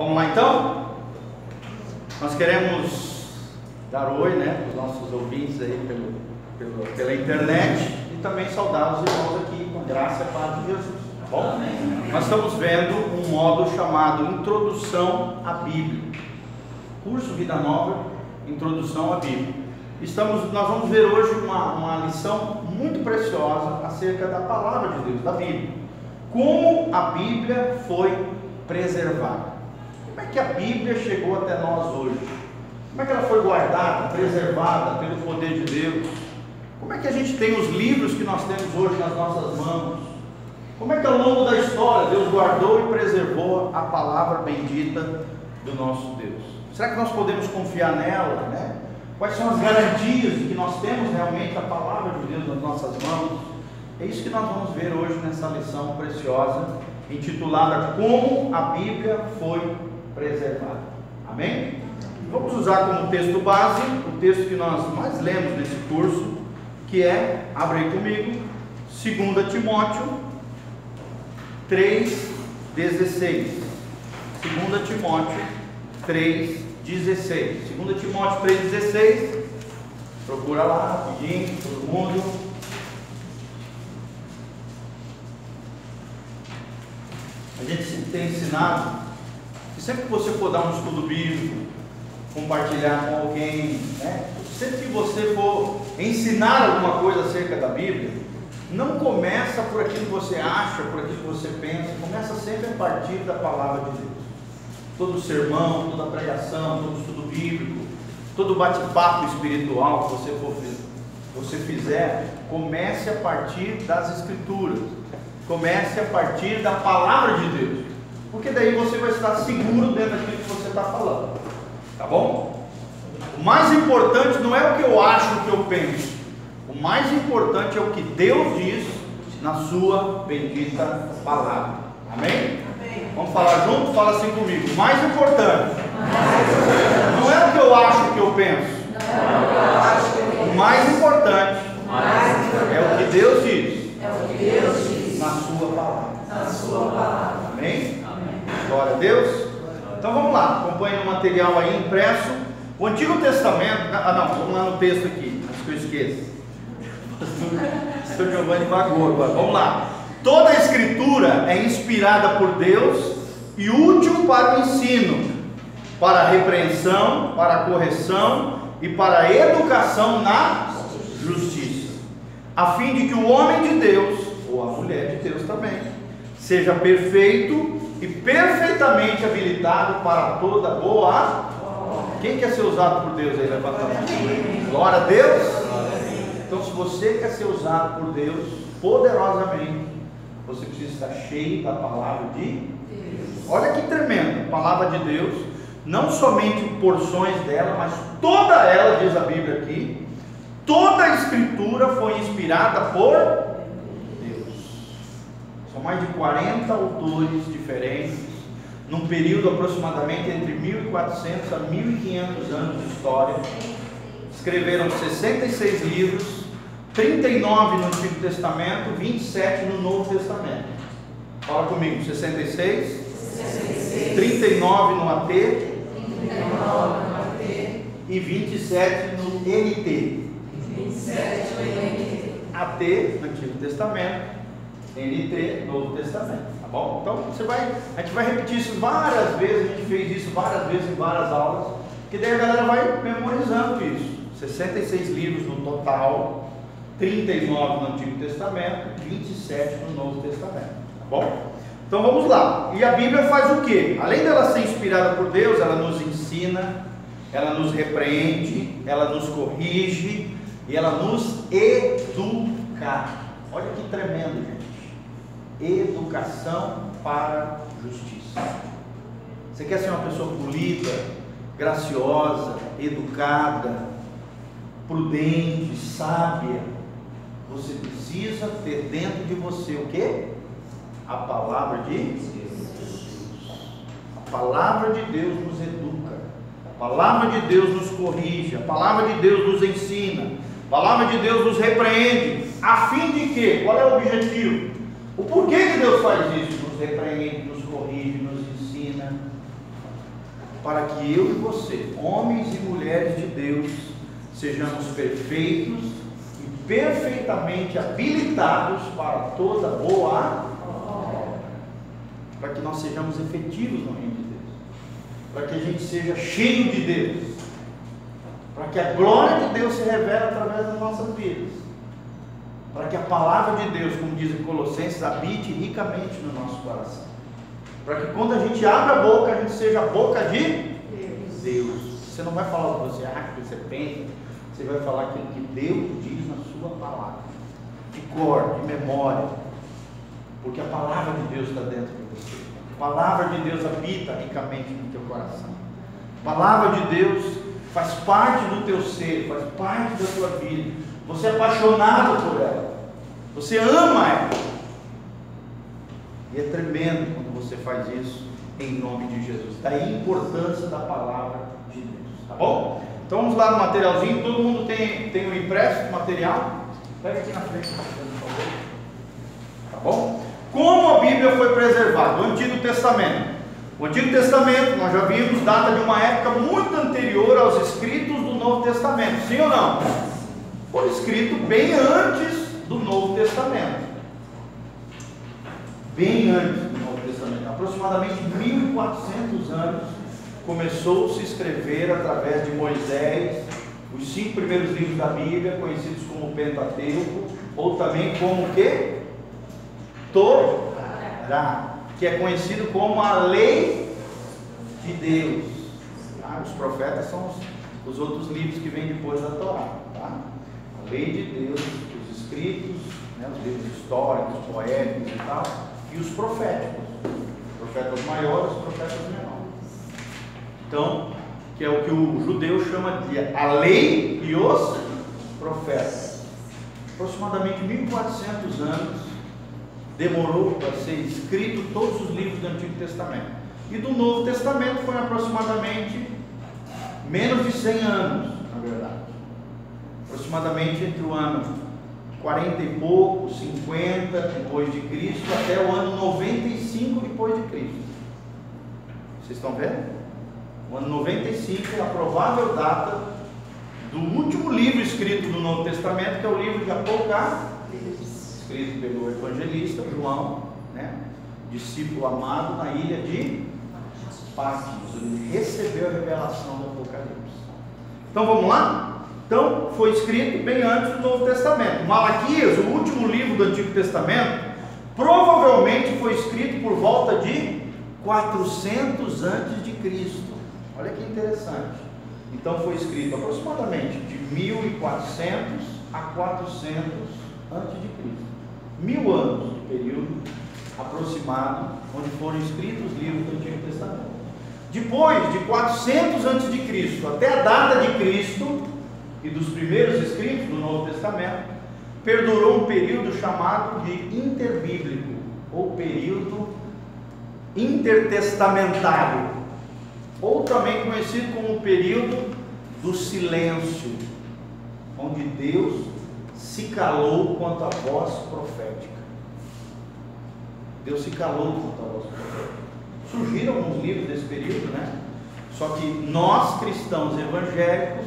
Vamos lá então? Nós queremos dar oi, para os nossos ouvintes aí pela internet e também saudar os irmãos aqui com graça e paz de Jesus, tá bom? Amém. Nós estamos vendo um módulo chamado Introdução à Bíblia, curso Vida Nova, Introdução à Bíblia. Nós vamos ver hoje uma lição muito preciosa acerca da palavra de Deus, da Bíblia. Como a Bíblia foi preservada. Como é que a Bíblia chegou até nós hoje? Como é que ela foi guardada, preservada pelo poder de Deus? Como é que a gente tem os livros que nós temos hoje nas nossas mãos? Como é que ao longo da história Deus guardou e preservou a palavra bendita do nosso Deus? Será que nós podemos confiar nela, Quais são as garantias de que nós temos realmente a palavra de Deus nas nossas mãos? É isso que nós vamos ver hoje nessa lição preciosa, intitulada Como a Bíblia foi preservada. Amém? Vamos usar como texto base o texto que nós mais lemos nesse curso, que é, abre aí comigo, 2 Timóteo 3,16. 2 Timóteo 3,16. 2 Timóteo 3,16. Procura lá, rapidinho, todo mundo. A gente tem ensinado que sempre que você for dar um estudo bíblico, compartilhar com alguém, sempre que você for ensinar alguma coisa acerca da Bíblia, não começa por aquilo que você acha, por aquilo que você pensa, começa sempre a partir da palavra de Deus. Todo sermão, toda pregação, todo estudo bíblico, todo bate-papo espiritual que você fizer, comece a partir das Escrituras, comece a partir da palavra de Deus, porque daí você vai estar seguro dentro daquilo que você está falando, tá bom? O mais importante não é o que eu acho, o que eu penso, o mais importante é o que Deus diz na sua bendita palavra, amém? Vamos falar junto? Fala assim comigo. O mais importante não é o que eu acho, o que eu penso. O mais importante é o que Deus diz na sua palavra. Amém? Glória a Deus. Então vamos lá. Acompanhe o material aí impresso. O Antigo Testamento. Vamos lá no texto aqui. Antes que eu esqueça. O Sr. Giovanni vagou agora. Vamos lá. Toda a Escritura é inspirada por Deus e útil para o ensino, para a repreensão, para a correção e para a educação na justiça, a fim de que o homem de Deus, ou a mulher de Deus também, seja perfeito e perfeitamente habilitado para toda boa. Quem quer ser usado por Deus aí? Levanta a mão. Glória a Deus. Então, se você quer ser usado por Deus poderosamente, você precisa estar cheio da palavra de Deus. Olha que tremendo, a palavra de Deus, não somente porções dela, mas toda ela, diz a Bíblia aqui, toda a Escritura foi inspirada por Deus. São mais de 40 autores diferentes, num período aproximadamente entre 1400 a 1500 anos de história. Escreveram 66 livros, 39 no Antigo Testamento, 27 no Novo Testamento. Fala comigo, 66, 39 no AT e 27 no NT. AT, Antigo Testamento, NT, Novo Testamento, tá bom? Então a gente vai repetir isso várias vezes, a gente fez isso várias vezes em várias aulas, que daí a galera vai memorizando isso. 66 livros no total, 39 no Antigo Testamento, 27 no Novo Testamento, tá bom? Então vamos lá. E a Bíblia faz o quê? Além dela ser inspirada por Deus, ela nos ensina, ela nos repreende, ela nos corrige e ela nos educa. Olha que tremendo, gente. Educação para justiça. Você quer ser uma pessoa polida, graciosa, educada, prudente, sábia? Você precisa ter dentro de você o quê? A palavra de Deus. A palavra de Deus nos educa. A palavra de Deus nos corrige. A palavra de Deus nos ensina. A palavra de Deus nos repreende. A fim de quê? Qual é o objetivo? O porquê que Deus faz isso? Nos repreende, nos corrige, nos ensina. para que eu e você, homens e mulheres de Deus, sejamos perfeitos e perfeitamente habilitados para toda boa obra, para que nós sejamos efetivos no reino de Deus, para que a gente seja cheio de Deus, para que a glória de Deus se revele através das nossas vidas, para que a palavra de Deus, como diz em Colossenses, habite ricamente no nosso coração, para que quando a gente abre a boca, a gente seja a boca de Deus. Você não vai falar o que você acha, o que você pensa, você vai falar aquilo que Deus diz na sua palavra, de cor, de memória, porque a palavra de Deus está dentro de você, a palavra de Deus habita ricamente no teu coração, a palavra de Deus faz parte do teu ser, faz parte da tua vida, você é apaixonado por ela, você ama ela, e é tremendo quando você faz isso em nome de Jesus. Daí a importância da palavra de Deus, tá bom? Então vamos lá no materialzinho, todo mundo tem um impresso de material? Pega aqui na frente, por favor. Tá bom? Como a Bíblia foi preservada? O Antigo Testamento. O Antigo Testamento, nós já vimos, data de uma época muito anterior aos escritos do Novo Testamento, sim ou não? Foi escrito bem antes do Novo Testamento. Bem antes do Novo Testamento, aproximadamente 1400 anos, começou a se escrever através de Moisés, os 5 primeiros livros da Bíblia, conhecidos como Pentateuco, ou também como o quê? Torá, que é conhecido como a lei de Deus. Tá? Os profetas são os outros livros que vêm depois da Torá. Tá? A lei de Deus, os escritos, né, os livros históricos, poéticos e tal, e os proféticos, profetas maiores e profetas menores. Então, que é o que o judeu chama de a lei e os profetas. Aproximadamente 1400 anos demorou para ser escrito todos os livros do Antigo Testamento. E do Novo Testamento foi aproximadamente menos de 100 anos, na verdade. Aproximadamente entre o ano 40 e pouco, 50 depois de Cristo, até o ano 95 depois de Cristo. Vocês estão vendo? O ano 95 é a provável data do último livro escrito do Novo Testamento, que é o livro de Apocalipse, escrito pelo evangelista João, né? Discípulo amado na ilha de Patmos. Ele recebeu a revelação do Apocalipse. Então vamos lá? Então foi escrito bem antes do Novo Testamento. Malaquias, o último livro do Antigo Testamento, provavelmente foi escrito por volta de 400 antes de Cristo. Olha que interessante. Então foi escrito aproximadamente de 1400 a 400 antes de Cristo. 1000 anos de período aproximado onde foram escritos os livros do Antigo Testamento. Depois de 400 antes de Cristo até a data de Cristo e dos primeiros escritos do Novo Testamento, perdurou um período chamado de interbíblico, ou período intertestamentário, ou também conhecido como o período do silêncio, onde Deus se calou quanto à voz profética. Deus se calou quanto à voz profética. Surgiram alguns livros desse período, né? Só que nós, cristãos evangélicos,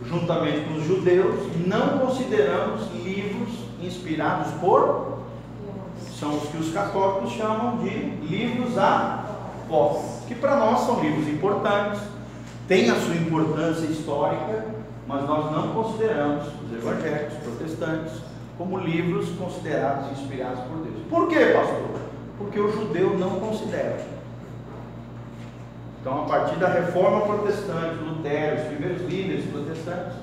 juntamente com os judeus, não consideramos livros inspirados por, são os que os católicos chamam de livros apócrifos, que para nós são livros importantes, têm a sua importância histórica, mas nós não consideramos, os evangélicos, protestantes, como livros considerados inspirados por Deus. Por quê, pastor? Porque o judeu não considera. Então, a partir da reforma protestante, Lutero, os primeiros líderes protestantes,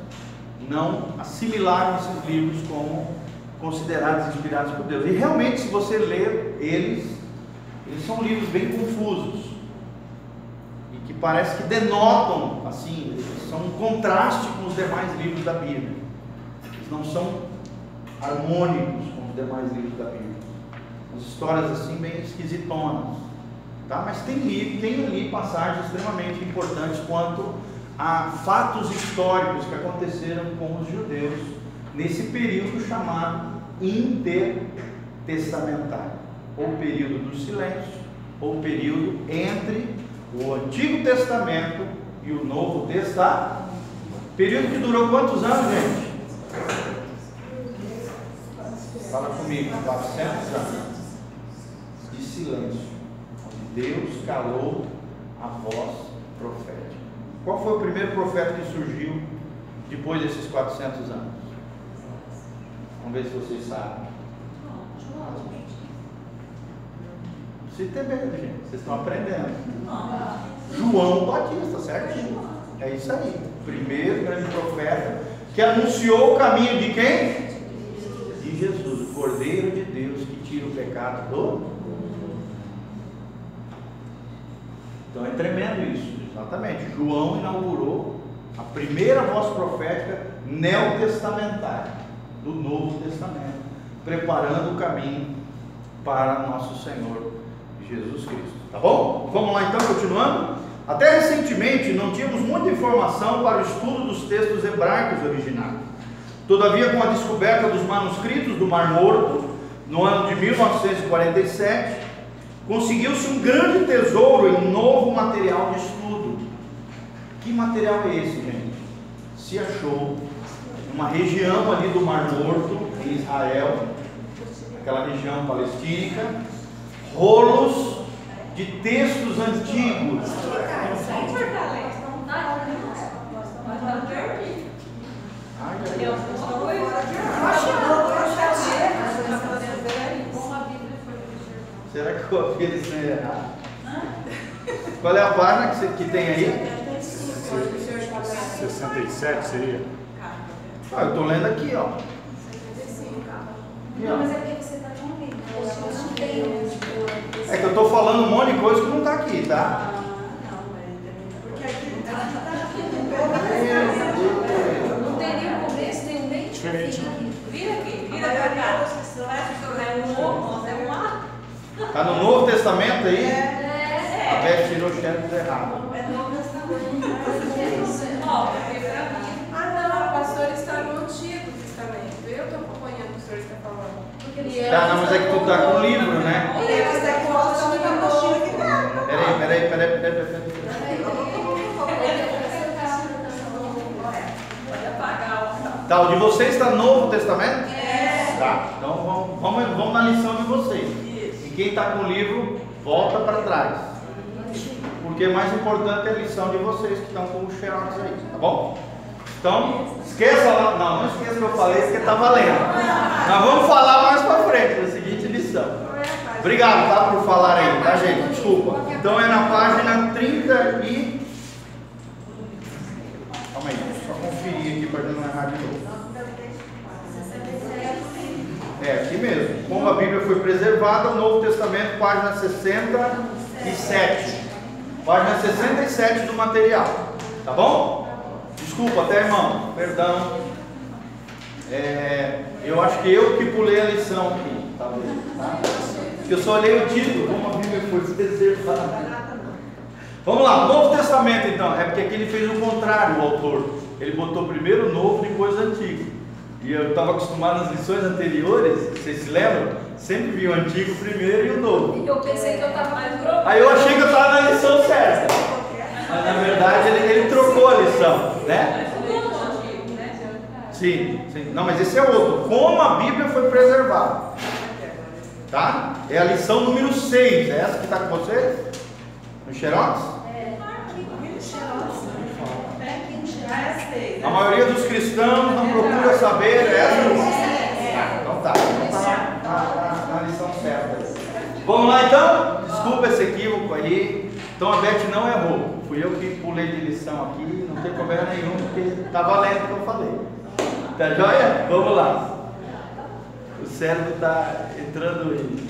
não assimilaram esses livros como considerados inspirados por Deus. E realmente, se você ler eles são livros bem confusos, e que parece que denotam, assim, são um contraste com os demais livros da Bíblia. Eles não são harmônicos com os demais livros da Bíblia. As histórias assim bem esquisitonas. Tá? Mas tem ali passagens extremamente importantes quanto a fatos históricos que aconteceram com os judeus nesse período chamado intertestamentário, ou período do silêncio, ou período entre o Antigo Testamento e o Novo Testamento. Período que durou quantos anos, gente? Fala comigo, 400 anos de silêncio, onde Deus calou a voz profética. Qual foi o primeiro profeta que surgiu depois desses 400 anos? Vamos ver se vocês sabem. Se tem medo, gente, vocês estão aprendendo. João Batista, certo? É isso aí. Primeiro grande profeta que anunciou o caminho de quem? De Jesus, o Cordeiro de Deus que tira o pecado do mundo. Então é tremendo isso, exatamente. João inaugurou a primeira voz profética neotestamentária do Novo Testamento, preparando o caminho para nosso Senhor Jesus Cristo. Tá bom? Vamos lá então, continuando. Até recentemente não tínhamos muita informação para o estudo dos textos hebraicos originais. Todavia, com a descoberta dos manuscritos do Mar Morto, no ano de 1947, conseguiu-se um grande tesouro em novo material de estudo. Que material é esse, gente? Se achou uma região ali do Mar Morto, em Israel, aquela região palestínica, rolos de textos antigos. Será que eu ouvi eles errado? Qual é a página que tem aí? 67 seria? Eu estou lendo aqui, ó. Não, mas é porque você está comigo. É que eu estou falando um monte de coisa que não está aqui, tá? Porque aqui não tem nem o começo, nem o meio. Diferente, Vira aqui, vira pra cá. Está no Novo Testamento aí? É. A Beth tirou o chefe errado. É Novo Testamento. Ah, não, o pastor está no Antigo Testamento. Eu estou acompanhando o que o senhor está falando. Tá, não, mas é que tu tá com o livro, né? Eles é que voltam no apostila que dá. Peraí. Pode apagar o. Tá, o de vocês está no Novo Testamento? É. Tá, então vamos na lição de vocês. E quem está com o livro, volta para trás. Porque mais importante é a lição de vocês que estão com o xerox aí, tá bom? Então, esqueça lá. Não esqueça que eu falei, porque está valendo. Nós vamos falar mais para frente, na seguinte lição. Obrigado, tá, por falar aí, tá, gente? Desculpa. Então é na página 30 e... Calma aí, deixa eu só conferir aqui para não errar de novo. É, aqui mesmo. Como a Bíblia foi preservada, o Novo Testamento, página 67. Página 67 do material. Tá bom? Desculpa, até irmão. Perdão. Eu acho que eu que pulei a lição aqui. Talvez. Tá? Porque eu só olhei o título, como a Bíblia foi preservada. Vamos lá, Novo Testamento então. É porque aqui ele fez o contrário, o autor. Ele botou primeiro o Novo, depois o Antigo. E eu estava acostumado nas lições anteriores, vocês se lembram? Sempre vi o Antigo primeiro e o Novo. Eu pensei que eu estava mais grosso. Aí eu achei que eu estava na lição certa. Mas na verdade ele trocou a lição, né? Sim. Não, mas esse é outro. Como a Bíblia foi preservada. Tá? É a lição número 6. É essa que está com você? No xerox? A maioria dos cristãos não procura saber essa. Então tá. Na lição certa. Vamos lá então? Desculpa esse equívoco aí. Então a Beth não errou. Fui eu que pulei de lição aqui. Não tem problema nenhum, porque tá valendo o que eu falei. Tá joia? Vamos lá. O cérebro está entrando aí.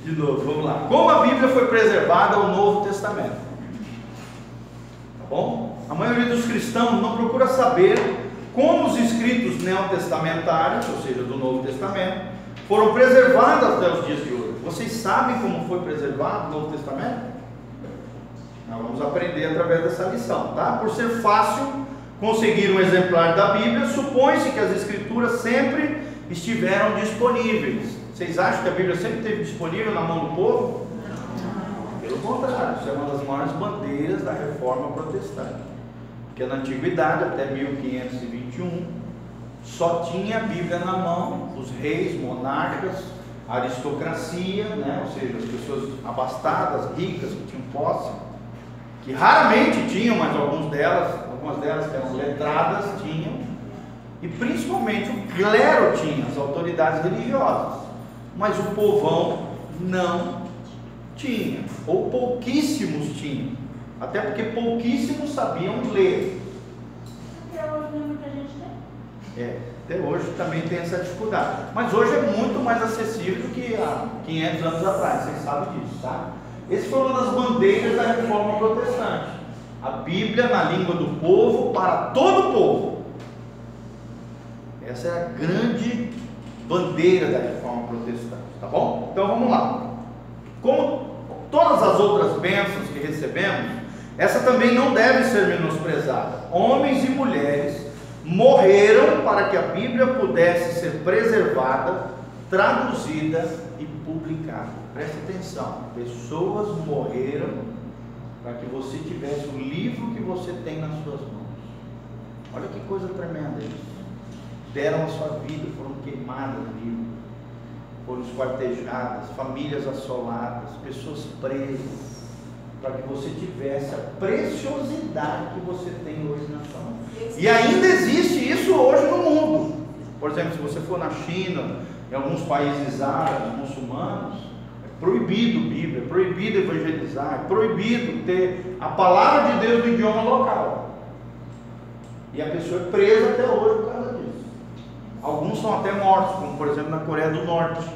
De novo, vamos lá. Como a Bíblia foi preservada ao Novo Testamento? Tá bom? A maioria dos cristãos não procura saber como os escritos neotestamentários, ou seja, do Novo Testamento, foram preservados até os dias de hoje. Vocês sabem como foi preservado o Novo Testamento? Nós vamos aprender através dessa lição, tá? Por ser fácil conseguir um exemplar da Bíblia, supõe-se que as escrituras sempre estiveram disponíveis. Vocês acham que a Bíblia sempre esteve disponível na mão do povo? Pelo contrário, isso é uma das maiores bandeiras da reforma protestante. Porque na antiguidade, até 1521, só tinha a Bíblia na mão, os reis, monarcas, a aristocracia, né? Ou seja, as pessoas abastadas, ricas, que tinham posse, que raramente tinham, mas algumas delas que eram letradas tinham, e principalmente o clero tinha, as autoridades religiosas, mas o povão não tinha, ou pouquíssimos tinham, até porque pouquíssimos sabiam ler. Até hoje não é muita gente tem. Até hoje também tem essa dificuldade, mas hoje é muito mais acessível do que há 500 anos atrás, vocês sabem disso, tá? Essa foi uma das bandeiras da reforma protestante, a Bíblia na língua do povo, para todo o povo. Essa é a grande bandeira da reforma protestante, tá bom? Então vamos lá. Como todas as outras bênçãos que recebemos, essa também não deve ser menosprezada. Homens e mulheres morreram para que a Bíblia pudesse ser preservada, traduzida e publicada. Preste atenção, pessoas morreram para que você tivesse o livro que você tem nas suas mãos. Olha que coisa tremenda isso. Deram a sua vida, foram queimadas vivas, foram esquartejadas, famílias assoladas, pessoas presas, para que você tivesse a preciosidade que você tem hoje na sua mão. E ainda existe isso hoje no mundo. Por exemplo, se você for na China, em alguns países árabes, muçulmanos, é proibido Bíblia, é proibido evangelizar, é proibido ter a palavra de Deus no idioma local. E a pessoa é presa até hoje por causa disso. Alguns são até mortos, como por exemplo na Coreia do Norte,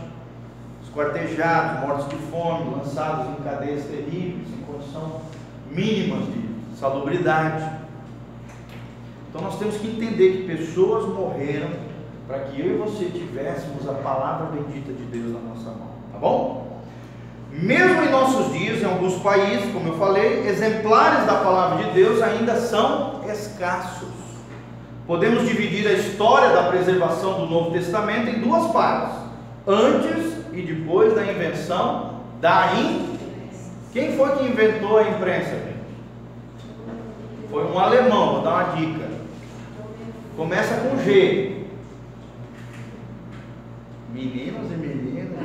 esquartejados, mortos de fome, lançados em cadeias terríveis, em condição mínimas de salubridade. Então nós temos que entender que pessoas morreram para que eu e você tivéssemos a palavra bendita de Deus na nossa mão, tá bom? Mesmo em nossos dias, em alguns países, como eu falei, exemplares da palavra de Deus ainda são escassos. Podemos dividir a história da preservação do Novo Testamento em duas partes: antes e depois da invenção da imprensa. Quem foi que inventou a imprensa, gente? Foi um alemão, vou dar uma dica. Começa com G. Meninos e meninas.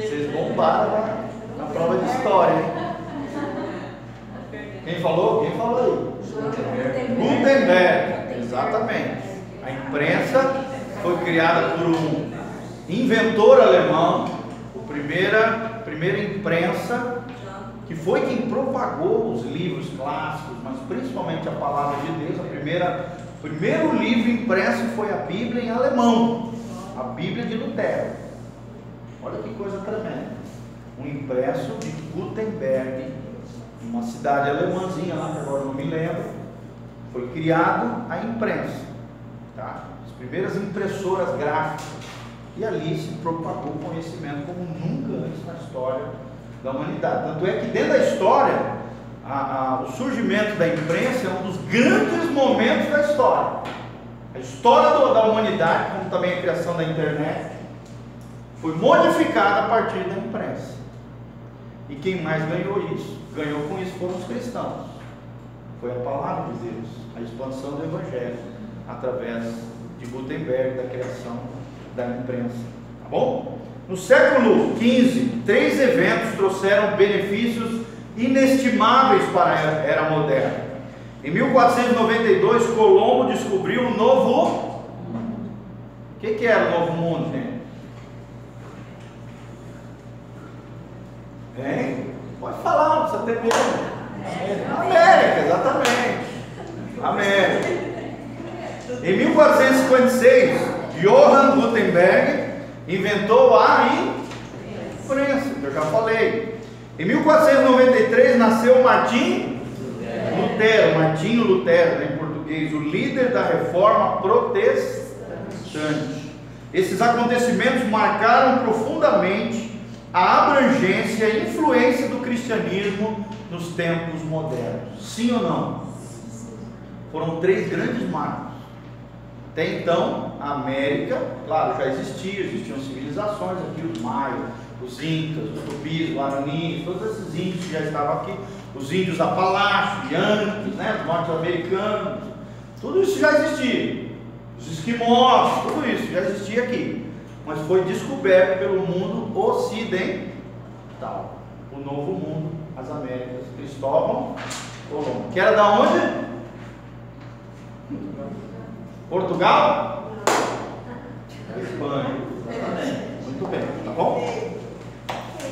Vocês bombaram na prova de história, hein? Quem falou? Quem falou aí? Gutenberg. Exatamente. A imprensa foi criada por um inventor alemão, a primeira imprensa, que foi quem propagou os livros clássicos, mas principalmente a palavra de Deus. O primeiro livro impresso foi a Bíblia em alemão, a Bíblia de Lutero. Olha que coisa tremenda. Um impresso de Gutenberg, uma cidade alemãzinha lá, que agora não me lembro, foi criado a imprensa, tá? As primeiras impressoras gráficas, e ali se propagou o conhecimento como nunca antes na história da humanidade. Tanto é que dentro da história, o surgimento da imprensa é um dos grandes momentos da história. A história da humanidade, como também a criação da internet, foi modificada a partir da imprensa. E quem mais ganhou com isso foram os cristãos. Foi a palavra de Deus, a expansão do Evangelho, através de Gutenberg, da criação da imprensa. Tá bom? No século XV, 3 eventos trouxeram benefícios inestimáveis para a era moderna. Em 1492, Colombo descobriu o Novo. O que era o Novo Mundo, gente? Hein? Pode falar, não precisa ter medo. América, exatamente. América. Em 1456, Johann Gutenberg inventou a imprensa, que eu já falei. Em 1493 nasceu Martinho Lutero, né, em português, o líder da reforma protestante. Esses acontecimentos marcaram profundamente a abrangência e influência do cristianismo nos tempos modernos. Sim ou não? Foram 3 grandes marcos. Até então, a América, claro, já existiam civilizações aqui, os maias, os incas, os tupis, os guaranis, todos esses índios que já estavam aqui, os índios apalaches, yankees, né, os norte-americanos, tudo isso já existia. Os esquimós, tudo isso já existia aqui, mas foi descoberto pelo mundo ocidental, o novo mundo, as Américas. Cristóvão Colombo, que era da onde? Portugal? Da Espanha, exatamente. Muito bem, tá bom?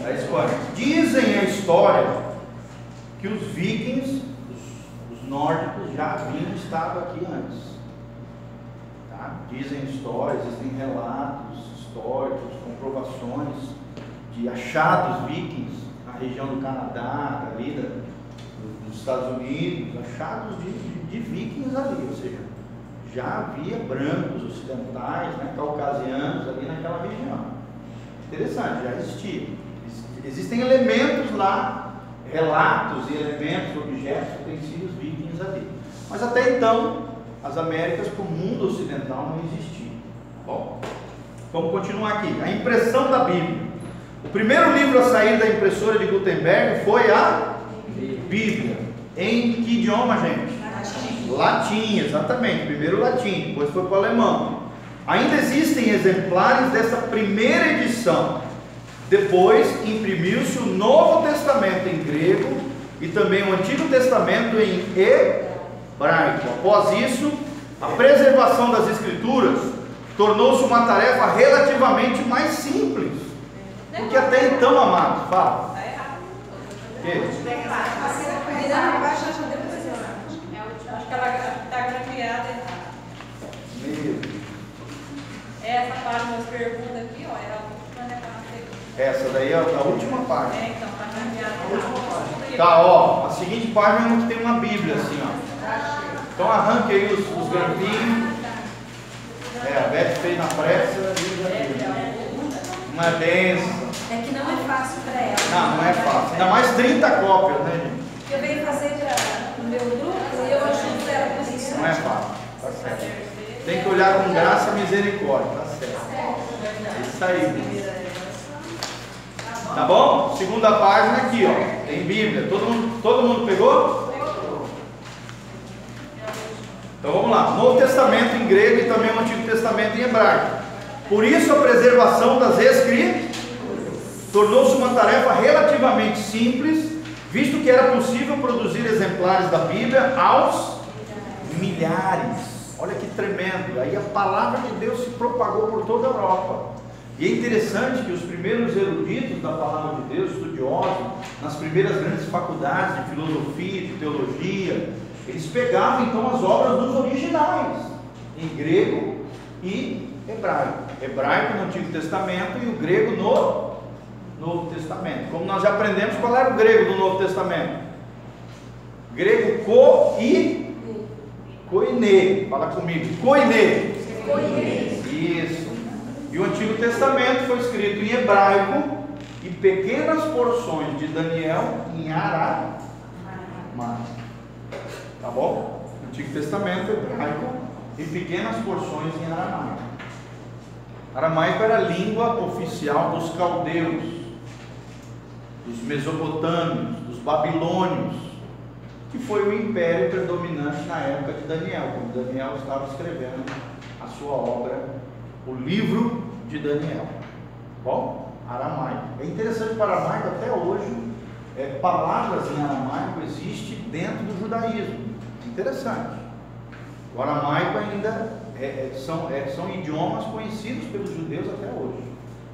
Da Espanha. Dizem a história que os vikings, os nórdicos, já haviam estado aqui antes. Tá? Dizem a história, existem relatos históricos, comprovações de achados vikings na região do Canadá, ali dos Estados Unidos, achados de vikings ali, ou seja, já havia brancos ocidentais, né, caucasianos ali naquela região. Interessante, já existia. Existem elementos lá, relatos e elementos, objetos, utensílios vikings ali. Mas até então, as Américas para o mundo ocidental não existiam. Bom, vamos continuar aqui. A impressão da Bíblia. O primeiro livro a sair da impressora de Gutenberg foi a Bíblia. Em que idioma, gente? Latim, exatamente. Primeiro latim, depois foi para o alemão. Ainda existem exemplares dessa primeira edição. Depois imprimiu-se o Novo Testamento em grego e também o Antigo Testamento em hebraico. Após isso, a preservação das Escrituras tornou-se uma tarefa relativamente mais simples. Porque até então, amados, fala. Está errado. O quê? Acho que ela está grafiada errada. Meu Deus. Essa página das perguntas aqui, ó, era a última, né? Essa daí é a última página. Então, está grafiada. Tá, ó, a seguinte página é onde tem uma Bíblia, assim, ó. Então arranque aí os grampinhos. A Beth fez na pressa e uma benção. É que não é fácil para ela. Não é fácil. Ainda mais 30 cópias, né, gente? Eu venho fazer para o meu grupo e eu ajudo ela por isso. Não é fácil, tá certo. Tem que olhar com graça e misericórdia, tá certo. É isso aí. Tá bom? Segunda página aqui, ó. Tem Bíblia. Todo mundo pegou? Então vamos lá. Novo Testamento em grego e também o Antigo Testamento em hebraico. Por isso a preservação das Escrituras tornou-se uma tarefa relativamente simples, visto que era possível produzir exemplares da Bíblia aos milhares. Olha que tremendo. Aí a palavra de Deus se propagou por toda a Europa. E é interessante que os primeiros eruditos da palavra de Deus, estudiosos, nas primeiras grandes faculdades de filosofia, de teologia, eles pegavam então as obras dos originais, em grego e hebraico. Hebraico no Antigo Testamento e o grego no Novo Testamento. Como nós já aprendemos, qual era o grego do Novo Testamento? Grego koine. Fala comigo. Koine. Isso. E o Antigo Testamento foi escrito em hebraico e pequenas porções de Daniel em aramaico. Tá bom? Antigo Testamento hebraico e pequenas porções em aramaico. Aramaico era a língua oficial dos caldeus, dos mesopotâmios, dos babilônios, que foi o império predominante na época de Daniel, quando Daniel estava escrevendo a sua obra, o livro de Daniel. Bom, aramaico. É interessante para aramaico, até hoje, palavras em aramaico existem dentro do judaísmo. É interessante. O aramaico ainda são idiomas conhecidos pelos judeus até hoje.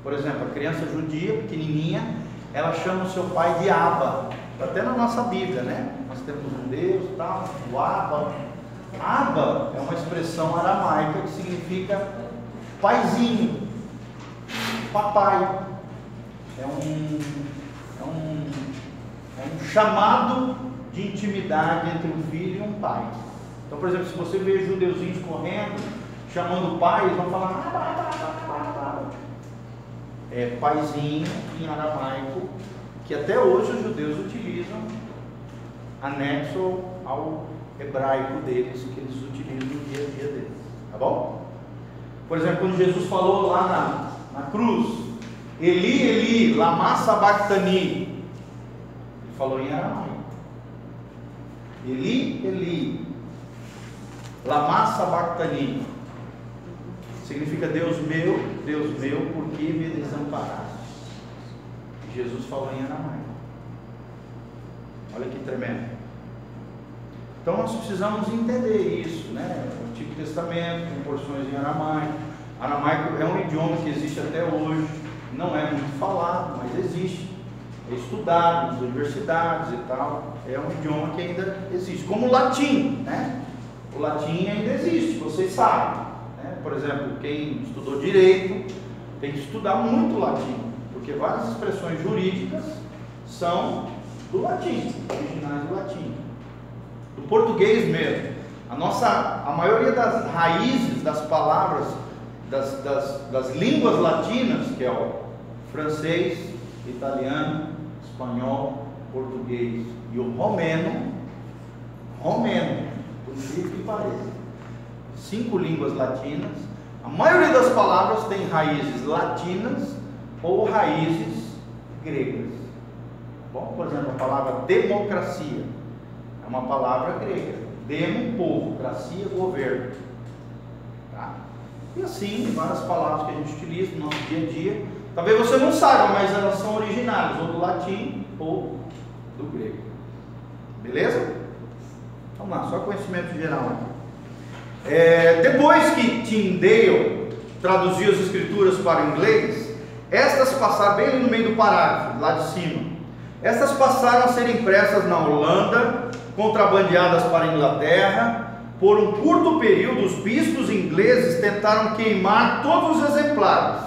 Por exemplo, a criança judia, pequenininha, ela chama o seu pai de Abba. Até na nossa Bíblia, né? Nós temos um Deus e tal, o Abba. Abba é uma expressão aramaica que significa paizinho, papai. É um chamado de intimidade entre um filho e um pai. Então, por exemplo, se você vê judeuzinhos correndo, chamando o pai, eles vão falar paizinho em aramaico, que até hoje os judeus utilizam, anexo ao hebraico deles, que eles utilizam no dia a dia deles. Tá bom? Por exemplo, quando Jesus falou lá na cruz, Eli, Eli, lama sabachthani. Ele falou em aramaico. Eli, Eli, lama sabachthani. Significa Deus meu, por que me desamparaste? Jesus falou em aramaico. Olha que tremendo. Então nós precisamos entender isso, né? O Antigo Testamento, com porções em aramaico. Aramaico é um idioma que existe até hoje. Não é muito falado, mas existe. É estudado nas universidades e tal. É um idioma que ainda existe. Como o latim, né? O latim ainda existe, vocês sabem. Né? Por exemplo, quem estudou direito tem que estudar muito latim, porque várias expressões jurídicas são do latim, originais do latim. Do português mesmo. A maioria das raízes das palavras das línguas latinas, que é o francês, italiano, espanhol, português e o romeno, por incrível que pareça, 5 línguas latinas. A maioria das palavras tem raízes latinas ou raízes gregas. Bom, por exemplo, a palavra democracia é uma palavra grega. Demo, povo, cracia, governo. Tá? E assim, várias palavras que a gente utiliza no nosso dia a dia. Talvez você não saiba, mas elas são originárias, ou do latim ou do grego. Beleza? Vamos lá, só conhecimento geral aqui. Depois que Tyndale traduziu as escrituras para o inglês, estas passaram, bem ali no meio do parágrafo, lá de cima, estas passaram a ser impressas na Holanda, contrabandeadas para a Inglaterra. Por um curto período, os bispos ingleses tentaram queimar todos os exemplares,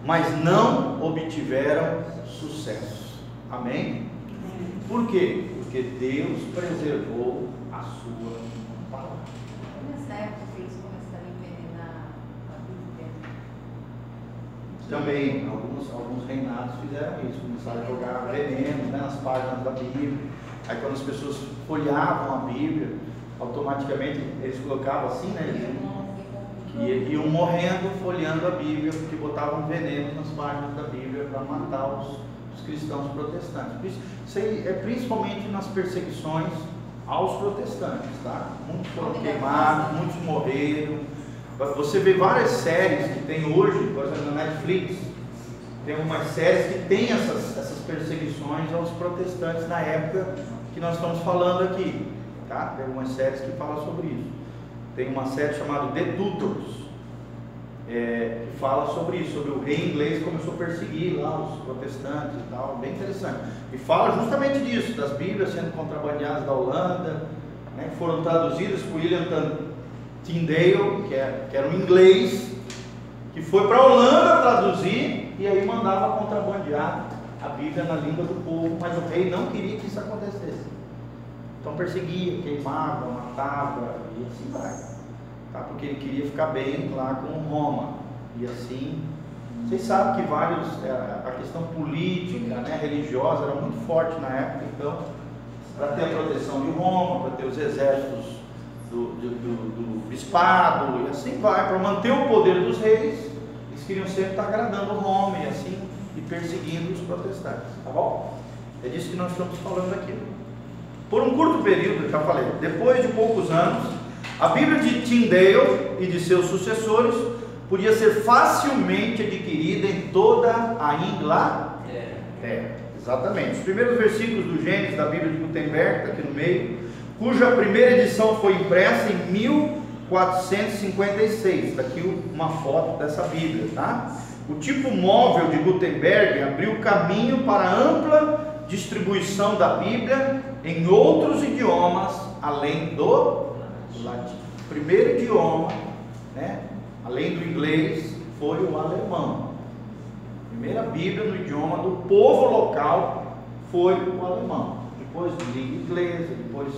mas não obtiveram sucesso. Amém? Por quê? Porque Deus preservou a sua palavra. Nessa época que eles começaram a envenenar a Bíblia. Também, alguns reinados fizeram isso, começaram a jogar veneno, né, nas páginas da Bíblia. Aí quando as pessoas folheavam a Bíblia, automaticamente eles colocavam assim, né? E iam morrendo folheando a Bíblia, porque botavam veneno nas páginas da Bíblia para matar os cristãos protestantes. Isso aí é principalmente nas perseguições aos protestantes, tá? Muitos foram queimados, muitos morreram. Você vê várias séries que tem hoje, por exemplo, na Netflix, tem umas séries que tem essas perseguições aos protestantes na época que nós estamos falando aqui, tá? Tem algumas séries que falam sobre isso. Tem uma série chamada The Tudors, que fala sobre isso, sobre o rei inglês que começou a perseguir lá os protestantes e tal, bem interessante. E fala justamente disso, das Bíblias sendo contrabandeadas da Holanda, né, que foram traduzidas por William Tyndale, que era um inglês, que foi para a Holanda traduzir e aí mandava contrabandear a Bíblia na língua do povo, mas o rei não queria que isso acontecesse. Então perseguia, queimava, matava e assim vai, tá? Porque ele queria ficar bem lá com Roma. E assim, vocês sabem que a questão política, né, religiosa era muito forte na época. Então, para ter a proteção de Roma, para ter os exércitos do bispado e assim vai, para manter o poder dos reis, eles queriam sempre estar agradando Roma e assim, e perseguindo os protestantes, tá bom? É disso que nós estamos falando aqui. Por um curto período, já falei, depois de poucos anos, a Bíblia de Tyndale e de seus sucessores podia ser facilmente adquirida em toda a Inglaterra. Exatamente. Os primeiros versículos do Gênesis da Bíblia de Gutenberg, está aqui no meio, cuja primeira edição foi impressa em 1456. Está aqui uma foto dessa Bíblia, tá? O tipo móvel de Gutenberg abriu caminho para a ampla distribuição da Bíblia em outros idiomas além do latim. O primeiro idioma, né, além do inglês, foi o alemão. A primeira Bíblia no idioma do povo local foi o alemão. Depois língua inglesa, depois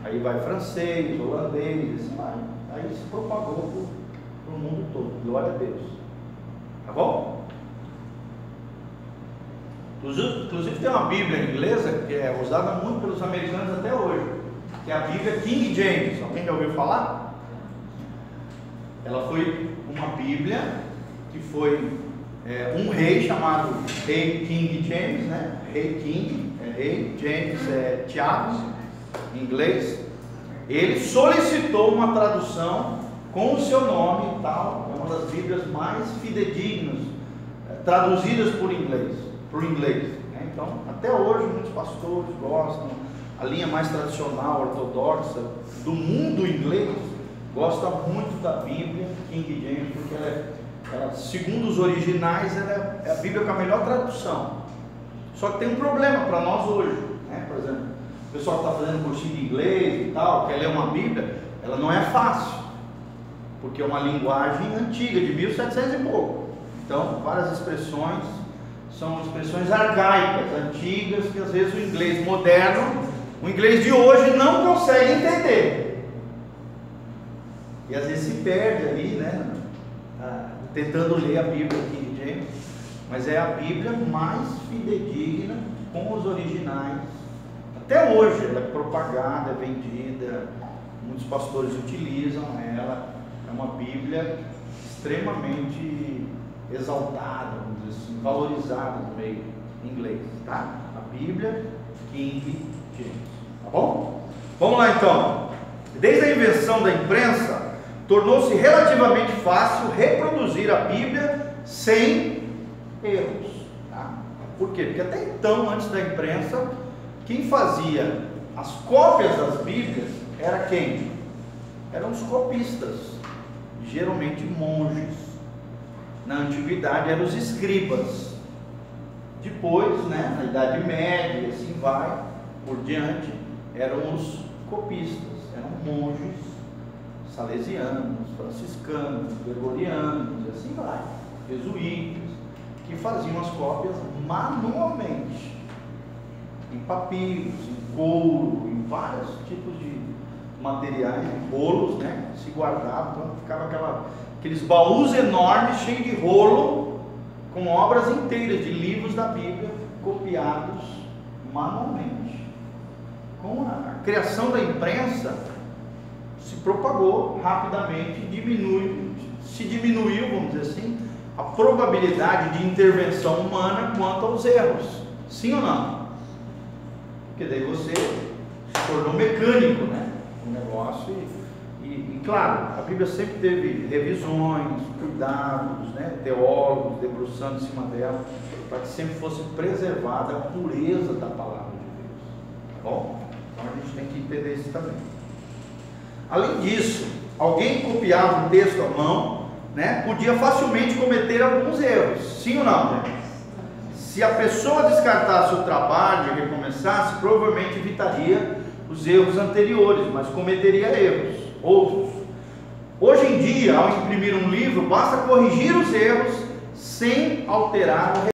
aí vai francês, holandês, assim vai. Aí se propagou para o mundo todo. Glória a Deus. Tá bom? Inclusive tem uma Bíblia inglesa que é usada muito pelos americanos até hoje, que é a Bíblia King James. Alguém já ouviu falar? Ela foi uma Bíblia que foi um rei chamado Rei King James, né? Rei King, Rei James, Tiago, em inglês. Ele solicitou uma tradução com o seu nome e tal. É uma das Bíblias mais fidedignas, traduzidas por inglês, né? Então, até hoje, muitos pastores gostam. A linha mais tradicional, ortodoxa, do mundo inglês, gosta muito da Bíblia King James, porque ela, segundo os originais, ela é a Bíblia com a melhor tradução. Só que tem um problema para nós hoje, né? Por exemplo, o pessoal que está fazendo cursinho de inglês e tal, quer ler uma Bíblia, ela não é fácil, porque é uma linguagem antiga, de 1700 e pouco. Então, várias expressões são expressões arcaicas, antigas, que às vezes o inglês moderno, o inglês de hoje não consegue entender. E às vezes se perde ali, né? Tentando ler a Bíblia King James. Mas é a Bíblia mais fidedigna com os originais. Até hoje ela é propagada, é vendida, muitos pastores utilizam ela. É uma Bíblia extremamente exaltada, vamos dizer assim, valorizada no meio inglês, tá? A Bíblia King James, tá bom? Vamos lá então. Desde a invenção da imprensa, tornou-se relativamente fácil reproduzir a Bíblia sem erros, tá? Por quê? Porque até então, antes da imprensa, quem fazia as cópias das Bíblias era quem? Eram os copistas, geralmente monges. Na antiguidade eram os escribas. Depois, né, na Idade Média, assim vai por diante, eram os copistas, eram monges salesianos, franciscanos, gregorianos, e assim vai, jesuítas, que faziam as cópias manualmente, em papiros, em couro, em vários tipos de materiais, em rolos, né? Se guardavam, então ficava aqueles baús enormes, cheios de rolo, com obras inteiras de livros da Bíblia, copiados manualmente. Com a criação da imprensa, se propagou rapidamente, se diminuiu, vamos dizer assim, a probabilidade de intervenção humana quanto aos erros. Sim ou não? Porque daí você se tornou mecânico, né? O negócio e claro, a Bíblia sempre teve revisões, cuidados, né? Teólogos debruçando em cima dela, para que sempre fosse preservada a pureza da palavra de Deus. Tá bom? Então a gente tem que entender isso também. Além disso, alguém que copiava um texto à mão, né, podia facilmente cometer alguns erros, sim ou não? Se a pessoa descartasse o trabalho e recomeçasse, provavelmente evitaria os erros anteriores, mas cometeria outros. Hoje em dia, ao imprimir um livro, basta corrigir os erros sem alterar o